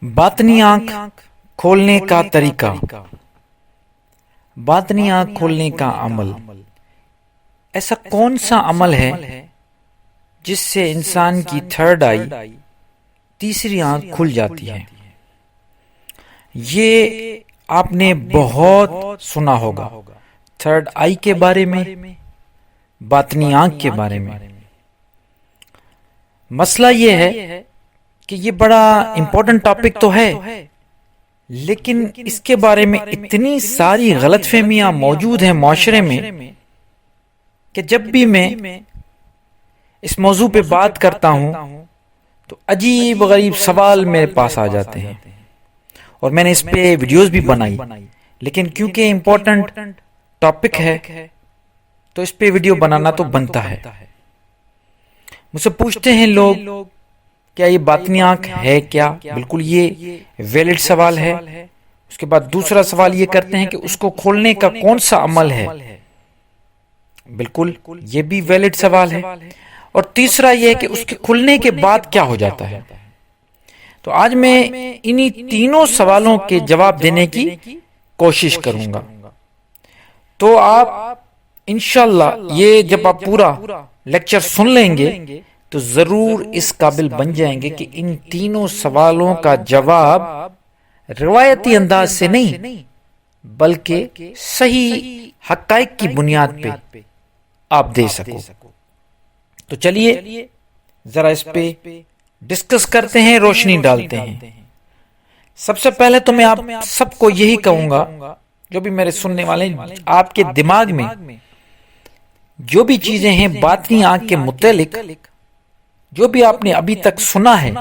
باطنی آنکھ کھولنے کا طریقہ، باطنی آنکھ کھولنے کا عمل۔ ایسا کون سا عمل ہے جس سے انسان کی تھرڈ آئی، تیسری آنکھ کھل جاتی ہے؟ یہ آپ نے بہت سنا ہوگا، تھرڈ آئی کے بارے میں، باطنی آنکھ کے بارے میں۔ مسئلہ یہ ہے کہ یہ بڑا امپورٹنٹ ٹاپک تو ہے، لیکن اس کے بارے میں اتنی ساری غلط فہمیاں موجود ہیں معاشرے میں کہ جب بھی میں اس موضوع پہ بات کرتا ہوں تو عجیب غریب سوال میرے پاس آ جاتے ہیں، اور میں نے اس پہ ویڈیوز بھی بنائی، لیکن کیونکہ امپورٹنٹ ٹاپک ہے تو اس پہ ویڈیو بنانا تو بنتا ہے۔ مجھ سے پوچھتے ہیں لوگ، کیا یہ باطنی آنکھ ہے کیا؟ بالکل یہ ویلڈ سوال ہے۔ اس کے بعد دوسرا سوال یہ کرتے ہیں کہ اس کو کھولنے کا کون سا عمل ہے؟ بالکل یہ بھی ویلڈ سوال ہے۔ اور تیسرا یہ ہے کہ اس کے کھلنے کے بعد کیا ہو جاتا ہے؟ تو آج میں انہی تینوں سوالوں کے جواب دینے کی کوشش کروں گا۔ تو آپ انشاءاللہ یہ جب آپ پورا لیکچر سن لیں گے تو ضرور اس قابل بن جائیں گے کہ ان تینوں سوالوں کا جواب روایتی انداز سے نہیں بلکہ صحیح حقائق کی بنیاد پہ آپ دے سکو۔ تو چلیے ذرا اس پہ ڈسکس کرتے ہیں، روشنی ڈالتے ہیں۔ سب سے پہلے تو میں آپ سب کو یہی کہوں گا، جو بھی میرے سننے والے ہیں، آپ کے دماغ میں جو بھی چیزیں ہیں باطنی آنکھ کے متعلق، جو بھی آپ نے ابھی تک سنا ہے،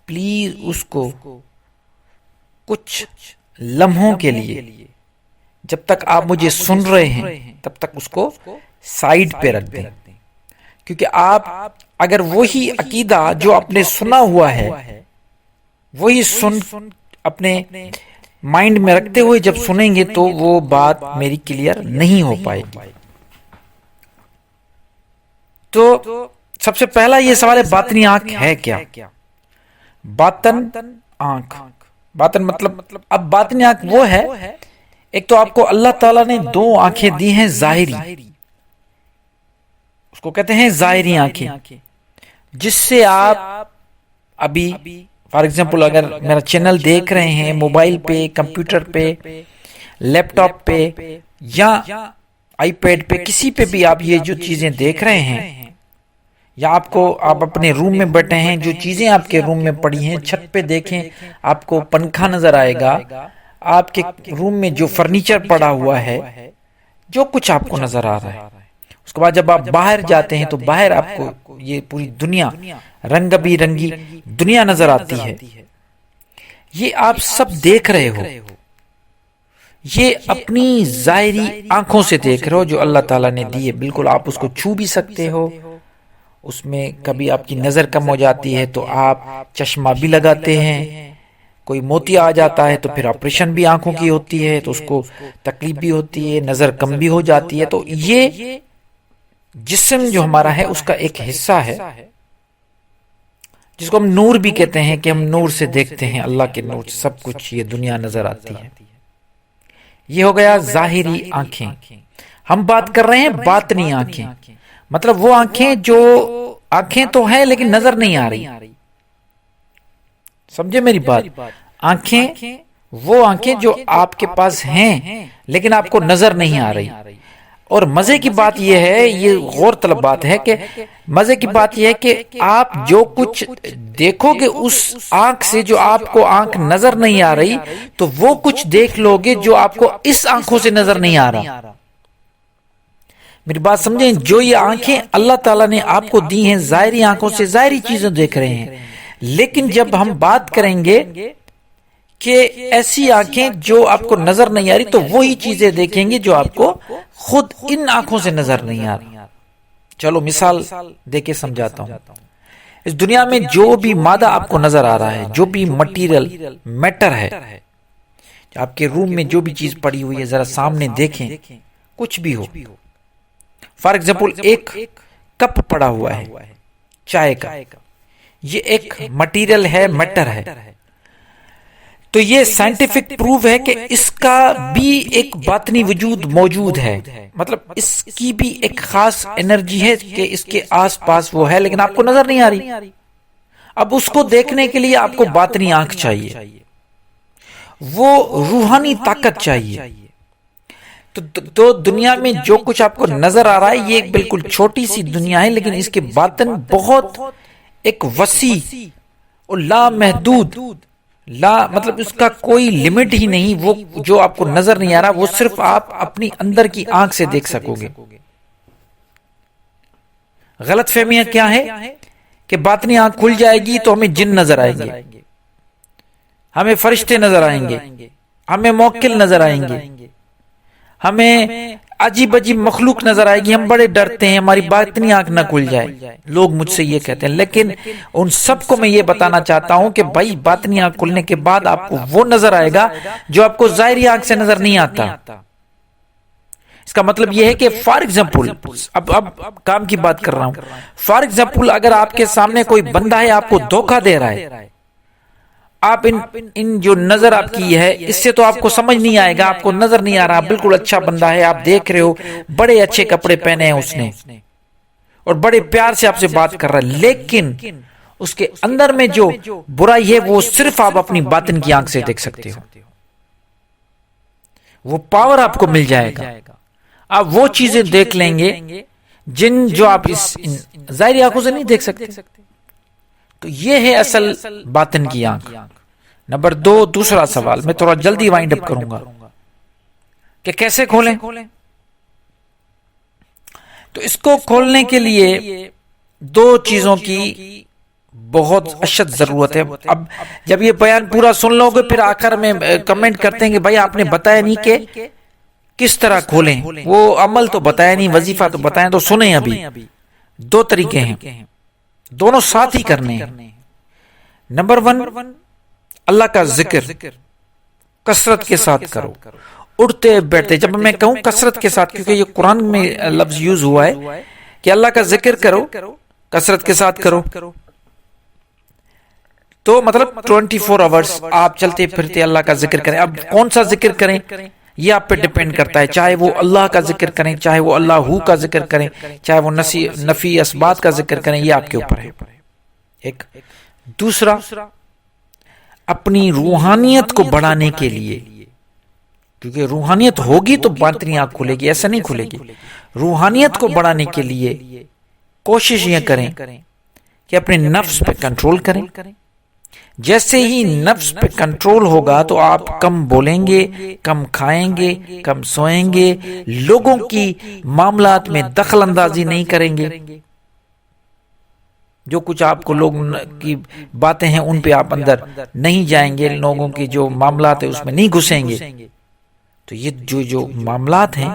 پلیز اس کو کچھ لمحوں کے لیے، جب تک آپ مجھے سن رہے ہیں تب تک اس کو سائیڈ پہ رکھ دیں، کیونکہ آپ اگر وہی عقیدہ جو آپ نے سنا ہوا ہے وہی سن اپنے مائنڈ میں رکھتے ہوئے جب سنیں گے تو وہ بات میری کلیئر نہیں ہو پائے گی۔ تو سب سے پہلا یہ سوال ہے، باطنی آنکھ ہے کیا؟ باطن آنکھ، باطن مطلب، اب باطنی آنکھ وہ ہے، ایک تو آپ کو اللہ تعالیٰ نے دو آنکھیں دی ہیں ظاہری، اس کو کہتے ہیں ظاہری آنکھیں، جس سے آپ ابھی فار ایگزامپل اگر میرا چینل دیکھ رہے ہیں موبائل پہ، کمپیوٹر پہ، لیپ ٹاپ پہ یا آئی پیڈ پہ، کسی پہ بھی آپ یہ جو چیزیں دیکھ رہے ہیں، یا آپ اپنے روم میں بیٹھے ہیں، جو چیزیں آپ کے روم میں پڑی ہیں، چھت پہ دیکھیں آپ کو پنکھا نظر آئے گا، آپ کے روم میں جو فرنیچر پڑا ہوا ہے، جو کچھ آپ کو نظر آ رہا ہے۔ اس کے بعد جب آپ باہر جاتے ہیں تو باہر آپ کو یہ پوری دنیا، رنگ برنگی دنیا نظر آتی ہے، یہ آپ سب دیکھ رہے ہو، یہ اپنی ظاہری آنکھوں سے دیکھ رہے ہو جو اللہ تعالیٰ نے دی ہے۔ بالکل آپ اس کو چھو بھی سکتے ہو، اس میں کبھی آپ کی نظر کم ہو جاتی ہے تو آپ چشمہ بھی لگاتے ہیں، کوئی موتیا آ جاتا ہے تو پھر آپریشن بھی آنکھوں کی ہوتی ہے تو اس کو تکلیف بھی ہوتی ہے، نظر کم بھی ہو جاتی ہے۔ تو یہ جسم جو ہمارا ہے اس کا ایک حصہ ہے جس کو ہم نور بھی کہتے ہیں، کہ ہم نور سے دیکھتے ہیں، اللہ کے نور سے سب کچھ یہ دنیا نظر آتی ہے۔ یہ ہو گیا ظاہری آنکھیں۔ ہم بات کر رہے ہیں باطنی آنکھیں، مطلب وہ آنکھیں جو آنکھیں تو ہیں لیکن نظر نہیں آ رہی۔ سمجھے میری بات؟ آنکھیں وہ آنکھیں جو آپ کے پاس ہیں لیکن آپ کو نظر نہیں آ رہی۔ اور مزے کی بات یہ ہے، یہ غور طلب بات ہے کہ مزے کی بات یہ ہے کہ آپ جو کچھ دیکھو گے اس آنکھ سے، جو آپ کو آنکھ نظر نہیں آ رہی، تو وہ کچھ دیکھ لو گے جو آپ کو اس آنکھوں سے نظر نہیں آ رہا۔ میری بات سمجھیں؟ جو یہ آنکھیں اللہ تعالیٰ نے آپ کو دی ہیں، ظاہری آنکھوں سے ظاہری چیزیں دیکھ رہے ہیں، لیکن جب ہم بات کریں گے کہ ایسی آنکھیں جو آپ کو نظر نہیں آ رہی، تو وہی چیزیں دیکھیں گے جو آپ کو خود ان آنکھوں سے نظر نہیں آ رہی۔ چلو مثال دے کے سمجھاتا ہوں۔ اس دنیا میں جو بھی مادہ آپ کو نظر آ رہا ہے، جو بھی مٹیریل میٹر ہے، آپ کے روم میں جو بھی چیز پڑی ہوئی ہے، ذرا سامنے دیکھیں، کچھ بھی ہو، فار ایگزامپل ایک کپ پڑا ہوا ہے چائے کا، یہ ایک مٹیریل ہے، میٹر ہے، تو یہ سائنٹیفک پروف ہے کہ اس کا بھی ایک باطنی وجود موجود ہے، مطلب اس کی بھی ایک خاص انرجی ہے کہ اس کے آس پاس وہ ہے، لیکن آپ کو نظر نہیں آ رہی۔ اب اس کو دیکھنے کے لیے آپ کو باطنی آنکھ چاہیے، وہ روحانی طاقت چاہیے۔ تو دنیا میں جو کچھ آپ کو نظر آ رہا ہے یہ ایک بالکل چھوٹی سی دنیا ہے، لیکن اس کے باطن بہت ایک وسیع اور لامحدود، مطلب اس کا کوئی لمٹ ہی نہیں، وہ جو آپ کو نظر نہیں آ رہا وہ صرف آپ اپنی اندر کی آنکھ سے دیکھ سکو گے۔ غلط فہمیاں کیا ہے کہ باطنی آنکھ کھل جائے گی تو ہمیں جن نظر آئیں گے، ہمیں فرشتے نظر آئیں گے، ہمیں موکل نظر آئیں گے، ہمیں عجیب عجیب مخلوق نظر آئے گی، ہم بڑے ڈرتے ہیں ہماری باطنی آنکھ نہ کھل جائے۔ لوگ مجھ سے یہ کہتے ہیں، لیکن ان سب کو میں یہ بتانا چاہتا ہوں کہ بھائی باطنی آنکھ کھلنے کے بعد آپ کو وہ نظر آئے گا جو آپ کو ظاہری آنکھ سے نظر نہیں آتا۔ اس کا مطلب یہ ہے کہ فار ایگزامپل، اب کام کی بات کر رہا ہوں، فار ایگزامپل اگر آپ کے سامنے کوئی بندہ ہے آپ کو دھوکہ دے رہا ہے، آپ ان جو نظر آپ کی ہے اس سے تو آپ کو سمجھ نہیں آئے گا، آپ کو نظر نہیں آ رہا، بالکل اچھا بندہ ہے، آپ دیکھ رہے ہو بڑے اچھے کپڑے پہنے ہیں اس نے اور بڑے پیار سے آپ سے بات کر رہا ہے، لیکن اس کے اندر میں جو برائی ہے وہ صرف آپ اپنی باطن کی آنکھ سے دیکھ سکتے ہو، وہ پاور آپ کو مل جائے گا، آپ وہ چیزیں دیکھ لیں گے جو آپ اس ظاہری آنکھوں سے نہیں دیکھ سکتے۔ تو یہ ہے اصل باطن کی آنکھ۔ نمبر 2، دوسرا سوال میں تھوڑا جلدی وائنڈ اپ کروں گا کہ کیسے کھولیں۔ تو اس کو کھولنے کے لیے 2 چیزوں کی بہت اشد ضرورت ہے۔ اب جب یہ بیان پورا سن لو گے پھر آخر میں کمنٹ کرتے ہیں کہ بھائی آپ نے بتایا نہیں کہ کس طرح کھولیں، وہ عمل تو بتایا نہیں، وظیفہ تو بتایا، تو سنیں ابھی 2 طریقے ہیں، دونوں ساتھ ہی کرنے ہیں۔ نمبر 1، اللہ کا ذکر کثرت کے ساتھ کرو، اٹھتے بیٹھتے۔ جب میں کہوں کثرت کے ساتھ، کیونکہ یہ قرآن میں لفظ یوز ہوا ہے کہ اللہ کا ذکر کرو، کثرت کے ساتھ کرو، تو مطلب 24 آورز آپ چلتے پھرتے اللہ کا ذکر کریں۔ اب کون سا ذکر کریں یہ آپ پہ ڈیپینڈ کرتا ہے، چاہے وہ اللہ کا ذکر کریں، چاہے وہ اللہ کا ذکر کریں، چاہے وہ نفی اسبات کا ذکر کریں، یہ آپ کے اوپر ہے۔ ایک دوسرا، اپنی روحانیت کو بڑھانے کے لیے، کیونکہ روحانیت ہوگی تو باطنی آنکھ کھلے گی، ایسا نہیں کھلے گی۔ روحانیت کو بڑھانے کے لیے کوشش یہ کریں کہ اپنے نفس پہ کنٹرول کریں۔ جیسے ہی نفس پہ کنٹرول ہوگا تو آپ کم بولیں گے، کم کھائیں گے، کم سوئیں گے، لوگوں کی معاملات میں دخل اندازی نہیں کریں گے، جو کچھ آپ کو لوگ کی باتیں ہیں ان پہ آپ اندر نہیں جائیں گے، لوگوں کی جو معاملات ہیں اس میں نہیں گھسیں گے۔ تو یہ جو معاملات ہیں،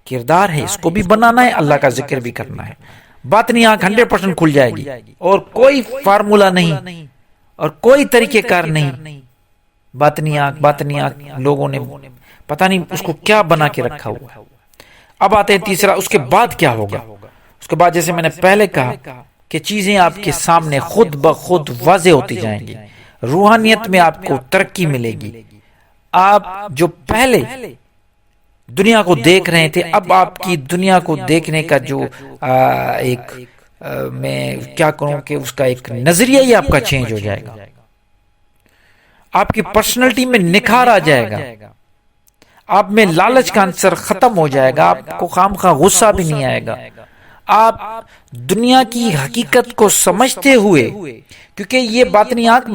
کردار ہے، اس کو بھی بنانا ہے، اللہ کا ذکر بھی کرنا ہے، باطنی آنکھ 100% کھل جائے گی، اور کوئی فارمولا نہیں اور کوئی طریقہ کار نہیں۔ باطنی آنکھ لوگوں نے پتہ نہیں اس کو کیا بنا کے رکھا ہوا ہے۔ اب آتے ہیں تیسرا، اس کے بعد کیا ہوگا؟ اس کے بعد جیسے میں نے پہلے کہا کہ چیزیں آپ کے سامنے خود بخود واضح ہوتی جائیں گی، روحانیت میں آپ کو ترقی ملے گی۔ آپ جو پہلے دنیا کو دیکھ رہے تھے، اب آپ کی دنیا کو دیکھنے کا جو ایک میں کیا کروں کہ اس کا ایک نظریہ ہی آپ کا چینج ہو جائے گا، آپ کی پرسنالٹی میں نکھار آ جائے گا، آپ میں لالچ کا عنصر ختم ہو جائے گا، آپ کو خام خواہ غصہ بھی نہیں آئے گا، آپ دنیا کی حقیقت کو سمجھتے ہوئے، کیونکہ یہ باطنی آنکھ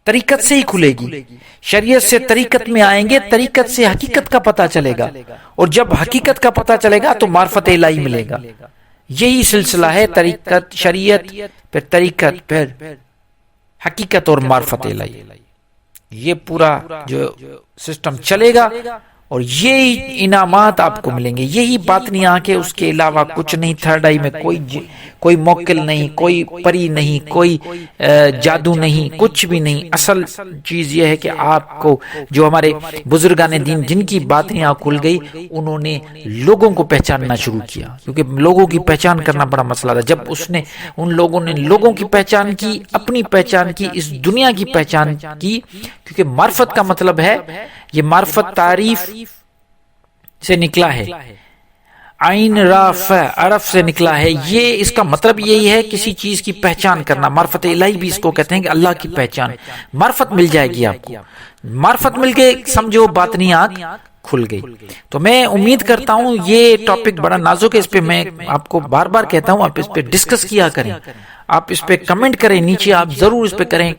طریقت سے ہی کھلے گی، شریعت سے طریقت میں آئیں گے، طریقت سے حقیقت کا پتہ چلے گا، اور جب حقیقت کا پتہ چلے گا تو معرفت الہی ملے گا۔ یہی سلسلہ ہے، طریقت، شریعت، پھر طریقت، پھر حقیقت اور معرفت الہی۔ یہ پورا جو سسٹم چلے گا اور یہی انعامات آپ کو ملیں گے، یہی باطنی آنکھیں، اس کے علاوہ کچھ نہیں۔ تھرڈ آئی میں کوئی موکل نہیں، کوئی پری نہیں، کوئی جادو نہیں، کچھ بھی نہیں۔ اصل چیز یہ ہے کہ آپ کو جو ہمارے بزرگان دین جن کی باطنی آنکھ کھل گئی، انہوں نے لوگوں کو پہچاننا شروع کیا، کیونکہ لوگوں کی پہچان کرنا بڑا مسئلہ تھا۔ جب ان لوگوں نے لوگوں کی پہچان کی، اپنی پہچان کی، اس دنیا کی پہچان کی، کیونکہ معرفت کا مطلب ہے، یہ معرفت تعریف سے نکلا ہے، عین راف عرف سے نکلا ہے۔ یہ اس کا مطلب یہی ہے کسی چیز کی پہچان کرنا۔ معرفت الہی بھی اس کو کہتے ہیں کہ اللہ کی پہچان۔ معرفت مل جائے گی آپ کو، معرفت مل کے سمجھو باطنی آنکھ کھل گئی۔ تو میں امید کرتا ہوں یہ ٹاپک بڑا نازک ہے، اس پہ میں آپ کو بار بار کہتا ہوں آپ اس پہ ڈسکس کیا کریں، آپ اس پہ کمنٹ کریں نیچے، آپ ضرور اس پہ کریں،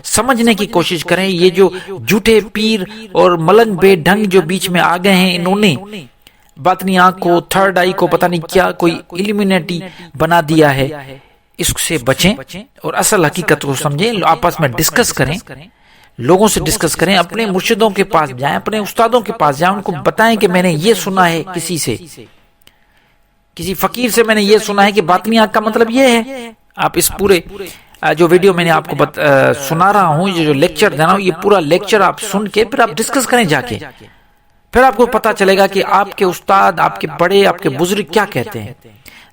سمجھنے کی کوشش کریں۔ یہ جو جھوٹے پیر اور ملنگ بے ڈھنگ جو بیچ میں آ گئے ہیں، انہوں نے باطنی آنکھ کو، تھرڈ آئی کو پتہ نہیں کیا کوئی ایلیمینیٹی بنا دیا ہے، اس سے بچیں اور اصل حقیقت کو سمجھیں، آپس میں ڈسکس کریں، لوگوں سے ڈسکس کریں، اپنے مرشدوں کے پاس جائیں، اپنے استادوں کے پاس جائیں، ان کو بتائیں کہ میں نے یہ سنا ہے، کسی فقیر سے میں نے یہ سنا ہے کہ باطنی آنکھ کا مطلب یہ ہے۔ آپ اس پورے جو ویڈیو میں نے آپ کو سنا رہا ہوں، یہ جو لیکچر دے رہا ہوں، یہ پورا لیکچر آپ سن کے پھر آپ ڈسکس کریں جا کے، پھر آپ کو پتا چلے گا کہ آپ کے استاد، آپ کے بڑے، آپ کے بزرگ کیا کہتے ہیں۔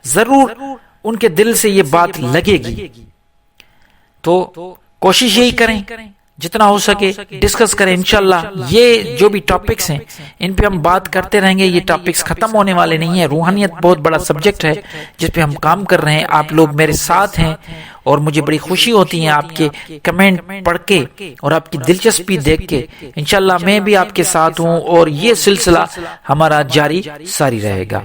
ضرور ان کے دل سے یہ بات لگے گی، تو کوشش یہی کریں جتنا ہو سکے ڈسکس کریں۔ انشاءاللہ یہ جو بھی ٹاپکس ہیں ان پہ ہم بات کرتے رہیں گے، یہ ٹاپکس ختم ہونے والے نہیں ہیں۔ روحانیت بہت بڑا سبجیکٹ ہے جس پہ ہم کام کر رہے ہیں، آپ لوگ میرے ساتھ ہیں اور مجھے بڑی خوشی ہوتی ہے آپ کے کمنٹ پڑھ کے اور آپ کی دلچسپی دیکھ کے۔ انشاءاللہ میں بھی آپ کے ساتھ ہوں اور یہ سلسلہ ہمارا جاری ساری رہے گا۔